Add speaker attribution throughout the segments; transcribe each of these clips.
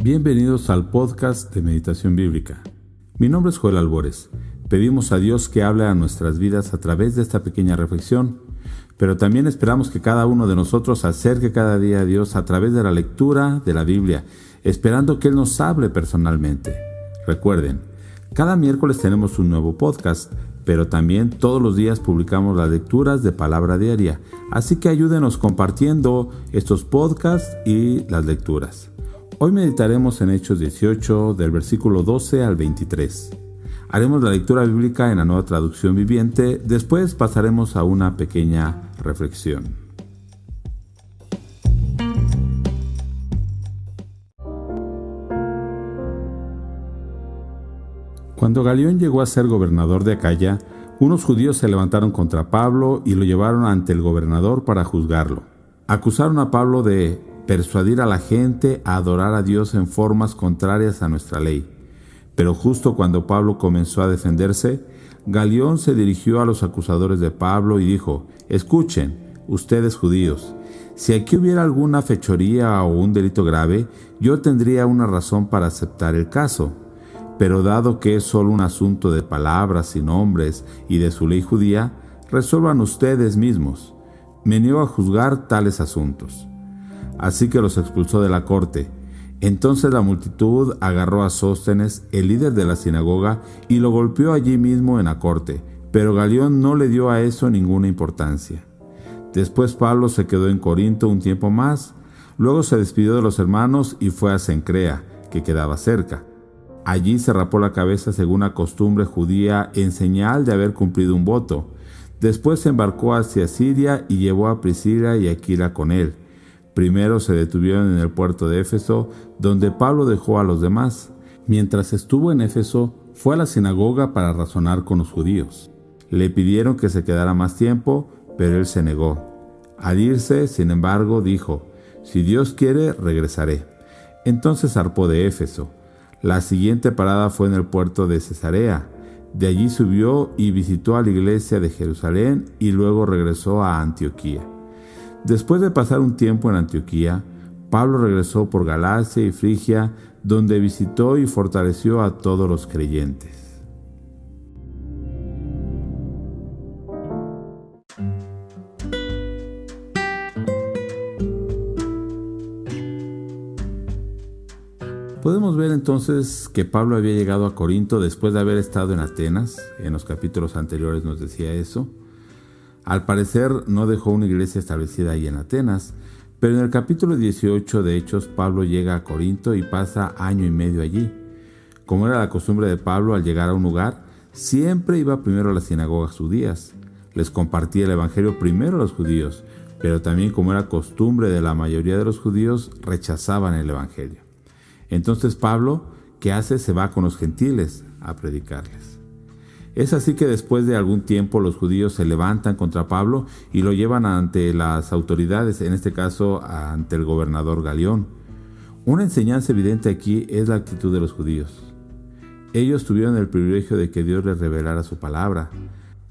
Speaker 1: Bienvenidos al podcast de Meditación Bíblica. Mi nombre es Joel Albores. Pedimos a Dios que hable a nuestras vidas a través de esta pequeña reflexión, pero también esperamos que cada uno de nosotros acerque cada día a Dios a través de la lectura de la Biblia, esperando que Él nos hable personalmente. Recuerden, cada miércoles tenemos un nuevo podcast, pero también todos los días publicamos las lecturas de palabra diaria, así que ayúdenos compartiendo estos podcasts y las lecturas. Hoy meditaremos en Hechos 18, del versículo 12 al 23. Haremos la lectura bíblica en la Nueva Traducción Viviente, después pasaremos a una pequeña reflexión. Cuando Galión llegó a ser gobernador de Acaya, unos judíos se levantaron contra Pablo y lo llevaron ante el gobernador para juzgarlo. Acusaron a Pablo de persuadir a la gente a adorar a Dios en formas contrarias a nuestra ley. Pero justo cuando Pablo comenzó a defenderse, Galión se dirigió a los acusadores de Pablo y dijo: «Escuchen, ustedes judíos, si aquí hubiera alguna fechoría o un delito grave, yo tendría una razón para aceptar el caso. Pero dado que es solo un asunto de palabras y nombres y de su ley judía, resuelvan ustedes mismos. Me niego a juzgar tales asuntos». Así que los expulsó de la corte. Entonces la multitud agarró a Sóstenes, el líder de la sinagoga, y lo golpeó allí mismo en la corte, pero Galión no le dio a eso ninguna importancia. Después Pablo se quedó en Corinto un tiempo más, luego se despidió de los hermanos y fue a Cencrea, que quedaba cerca. Allí se rapó la cabeza según la costumbre judía en señal de haber cumplido un voto. Después se embarcó hacia Siria y llevó a Priscila y Aquila con él. Primero se detuvieron en el puerto de Éfeso, donde Pablo dejó a los demás. Mientras estuvo en Éfeso, fue a la sinagoga para razonar con los judíos. Le pidieron que se quedara más tiempo, pero él se negó. Al irse, sin embargo, dijo: «Si Dios quiere, regresaré». Entonces zarpó de Éfeso. La siguiente parada fue en el puerto de Cesarea. De allí subió y visitó a la iglesia de Jerusalén y luego regresó a Antioquía. Después de pasar un tiempo en Antioquía, Pablo regresó por Galacia y Frigia, donde visitó y fortaleció a todos los creyentes. Podemos ver entonces que Pablo había llegado a Corinto después de haber estado en Atenas. En los capítulos anteriores nos decía eso. Al parecer no dejó una iglesia establecida ahí en Atenas, pero en el capítulo 18 de Hechos Pablo llega a Corinto y pasa año y medio allí. Como era la costumbre de Pablo al llegar a un lugar, siempre iba primero a las sinagogas judías. Les compartía el evangelio primero a los judíos, pero también, como era costumbre de la mayoría de los judíos, rechazaban el evangelio. Entonces Pablo, ¿qué hace? Se va con los gentiles a predicarles. Es así que después de algún tiempo los judíos se levantan contra Pablo y lo llevan ante las autoridades, en este caso ante el gobernador Galión. Una enseñanza evidente aquí es la actitud de los judíos. Ellos tuvieron el privilegio de que Dios les revelara su palabra.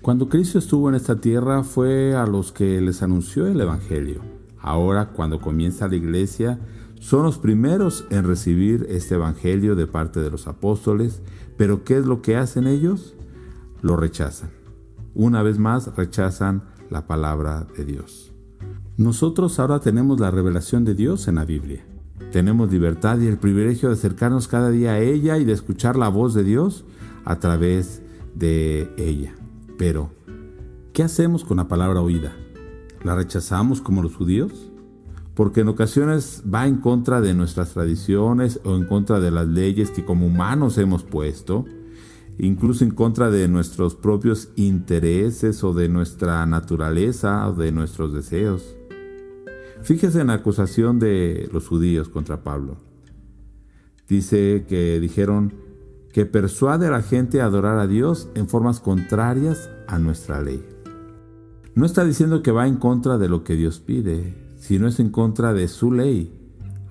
Speaker 1: Cuando Cristo estuvo en esta tierra fue a los que les anunció el evangelio. Ahora, cuando comienza la iglesia, son los primeros en recibir este evangelio de parte de los apóstoles, pero ¿qué es lo que hacen ellos? Lo rechazan. Una vez más rechazan la palabra de Dios. Nosotros ahora tenemos la revelación de Dios en la Biblia. Tenemos libertad y el privilegio de acercarnos cada día a ella y de escuchar la voz de Dios a través de ella. Pero, ¿qué hacemos con la palabra oída? ¿La rechazamos como los judíos? Porque en ocasiones va en contra de nuestras tradiciones o en contra de las leyes que como humanos hemos puesto, incluso en contra de nuestros propios intereses o de nuestra naturaleza o de nuestros deseos. Fíjese en la acusación de los judíos contra Pablo. Dice que dijeron que persuade a la gente a adorar a Dios en formas contrarias a nuestra ley. No está diciendo que va en contra de lo que Dios pide, sino es en contra de su ley,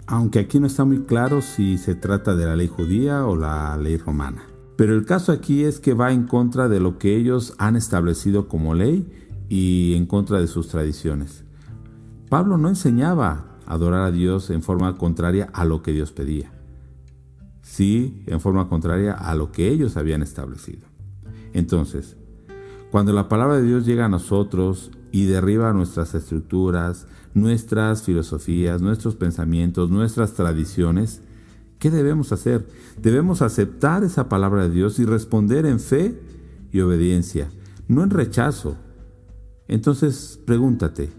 Speaker 1: aunque aquí no está muy claro si se trata de la ley judía o la ley romana. Pero el caso aquí es que va en contra de lo que ellos han establecido como ley y en contra de sus tradiciones. Pablo no enseñaba a adorar a Dios en forma contraria a lo que Dios pedía. sí en forma contraria a lo que ellos habían establecido. Entonces, cuando la palabra de Dios llega a nosotros y derriba nuestras estructuras, nuestras filosofías, nuestros pensamientos, nuestras tradiciones, ¿qué debemos hacer? Debemos aceptar esa palabra de Dios y responder en fe y obediencia, no en rechazo. Entonces, pregúntate,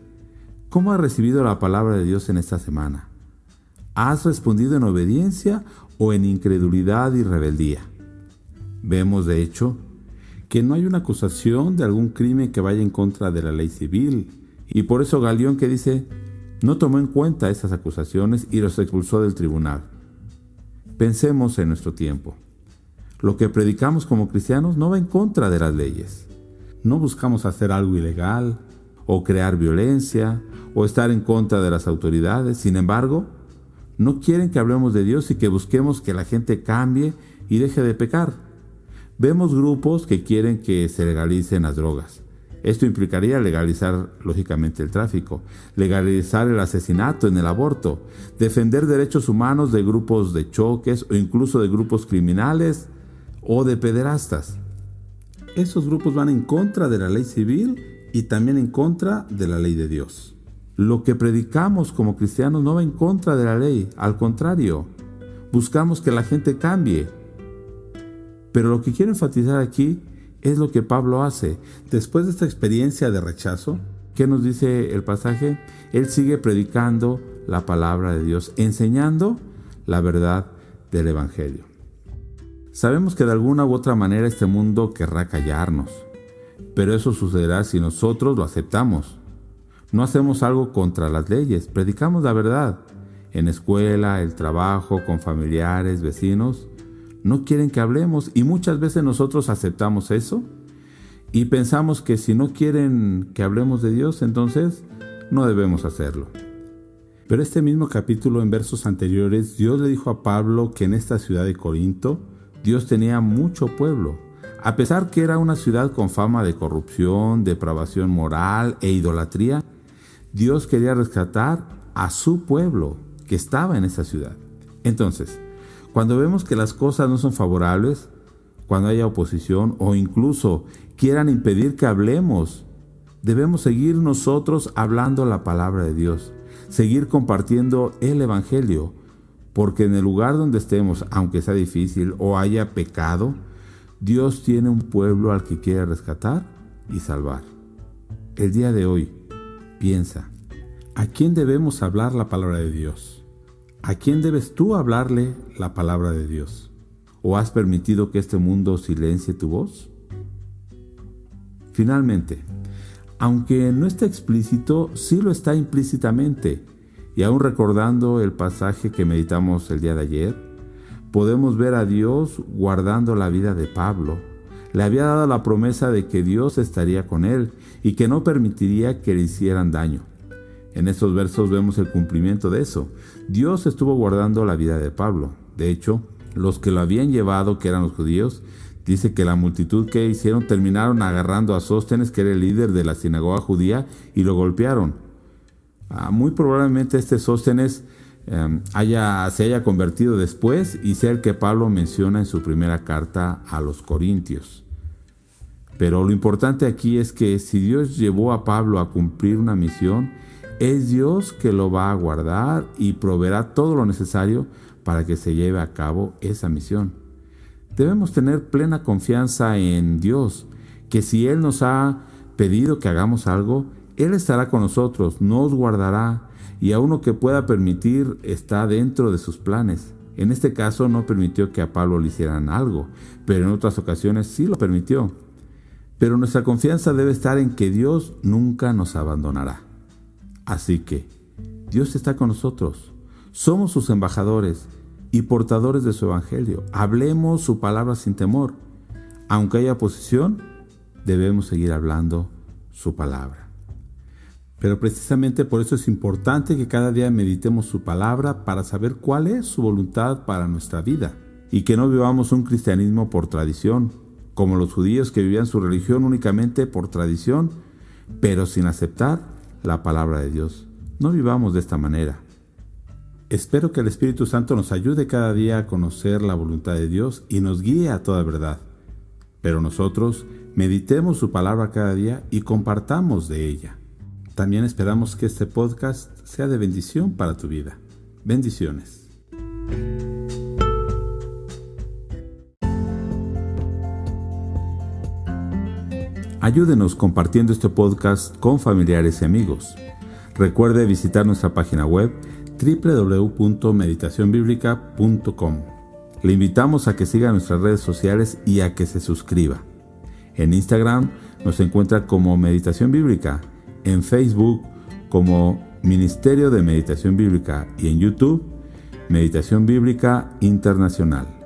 Speaker 1: ¿cómo has recibido la palabra de Dios en esta semana? ¿Has respondido en obediencia o en incredulidad y rebeldía? Vemos, de hecho, que no hay una acusación de algún crimen que vaya en contra de la ley civil, y por eso Galión, que dice, no tomó en cuenta esas acusaciones y los expulsó del tribunal. Pensemos en nuestro tiempo. Lo que predicamos como cristianos no va en contra de las leyes. No buscamos hacer algo ilegal, o crear violencia, o estar en contra de las autoridades. Sin embargo, no quieren que hablemos de Dios y que busquemos que la gente cambie y deje de pecar. Vemos grupos que quieren que se legalicen las drogas. Esto implicaría legalizar, lógicamente, el tráfico, legalizar el asesinato en el aborto, defender derechos humanos de grupos de choques o incluso de grupos criminales o de pederastas. Esos grupos van en contra de la ley civil y también en contra de la ley de Dios. Lo que predicamos como cristianos no va en contra de la ley, al contrario, buscamos que la gente cambie. Pero lo que quiero enfatizar aquí es lo que Pablo hace. Después de esta experiencia de rechazo, ¿qué nos dice el pasaje? Él sigue predicando la palabra de Dios, enseñando la verdad del Evangelio. Sabemos que de alguna u otra manera este mundo querrá callarnos, pero eso sucederá si nosotros lo aceptamos. No hacemos algo contra las leyes, predicamos la verdad. En escuela, el trabajo, con familiares, vecinos, no quieren que hablemos y muchas veces nosotros aceptamos eso y pensamos que si no quieren que hablemos de Dios, entonces no debemos hacerlo. Pero este mismo capítulo, en versos anteriores, Dios le dijo a Pablo que en esta ciudad de Corinto, Dios tenía mucho pueblo. A pesar que era una ciudad con fama de corrupción, depravación moral e idolatría, Dios quería rescatar a su pueblo que estaba en esa ciudad. Entonces, cuando vemos que las cosas no son favorables, cuando haya oposición o incluso quieran impedir que hablemos, debemos seguir nosotros hablando la palabra de Dios, seguir compartiendo el Evangelio, porque en el lugar donde estemos, aunque sea difícil o haya pecado, Dios tiene un pueblo al que quiere rescatar y salvar. El día de hoy, piensa, ¿a quién debemos hablar la palabra de Dios? ¿A quién debes tú hablarle la palabra de Dios? ¿O has permitido que este mundo silencie tu voz? Finalmente, aunque no está explícito, sí lo está implícitamente. Y aún recordando el pasaje que meditamos el día de ayer, podemos ver a Dios guardando la vida de Pablo. Le había dado la promesa de que Dios estaría con él y que no permitiría que le hicieran daño. En estos versos vemos el cumplimiento de eso. Dios estuvo guardando la vida de Pablo. De hecho, los que lo habían llevado, que eran los judíos, dice que la multitud que hicieron terminaron agarrando a Sóstenes, que era el líder de la sinagoga judía, y lo golpearon. Muy probablemente este Sóstenes se haya convertido después y sea el que Pablo menciona en su primera carta a los Corintios. Pero lo importante aquí es que si Dios llevó a Pablo a cumplir una misión, es Dios que lo va a guardar y proveerá todo lo necesario para que se lleve a cabo esa misión. Debemos tener plena confianza en Dios, que si Él nos ha pedido que hagamos algo, Él estará con nosotros, nos guardará, y aún lo que pueda permitir está dentro de sus planes. En este caso no permitió que a Pablo le hicieran algo, pero en otras ocasiones sí lo permitió. Pero nuestra confianza debe estar en que Dios nunca nos abandonará. Así que, Dios está con nosotros, somos sus embajadores y portadores de su evangelio. Hablemos su palabra sin temor. Aunque haya oposición, debemos seguir hablando su palabra. Pero precisamente por eso es importante que cada día meditemos su palabra para saber cuál es su voluntad para nuestra vida y que no vivamos un cristianismo por tradición, como los judíos que vivían su religión únicamente por tradición, pero sin aceptar la palabra de Dios. No vivamos de esta manera. Espero que el Espíritu Santo nos ayude cada día a conocer la voluntad de Dios y nos guíe a toda verdad. Pero nosotros meditemos su palabra cada día y compartamos de ella. También esperamos que este podcast sea de bendición para tu vida. Bendiciones. Ayúdenos compartiendo este podcast con familiares y amigos. Recuerde visitar nuestra página web www.meditacionbiblica.com. Le invitamos a que siga nuestras redes sociales y a que se suscriba. En Instagram nos encuentra como Meditación Bíblica, en Facebook como Ministerio de Meditación Bíblica y en YouTube Meditación Bíblica Internacional.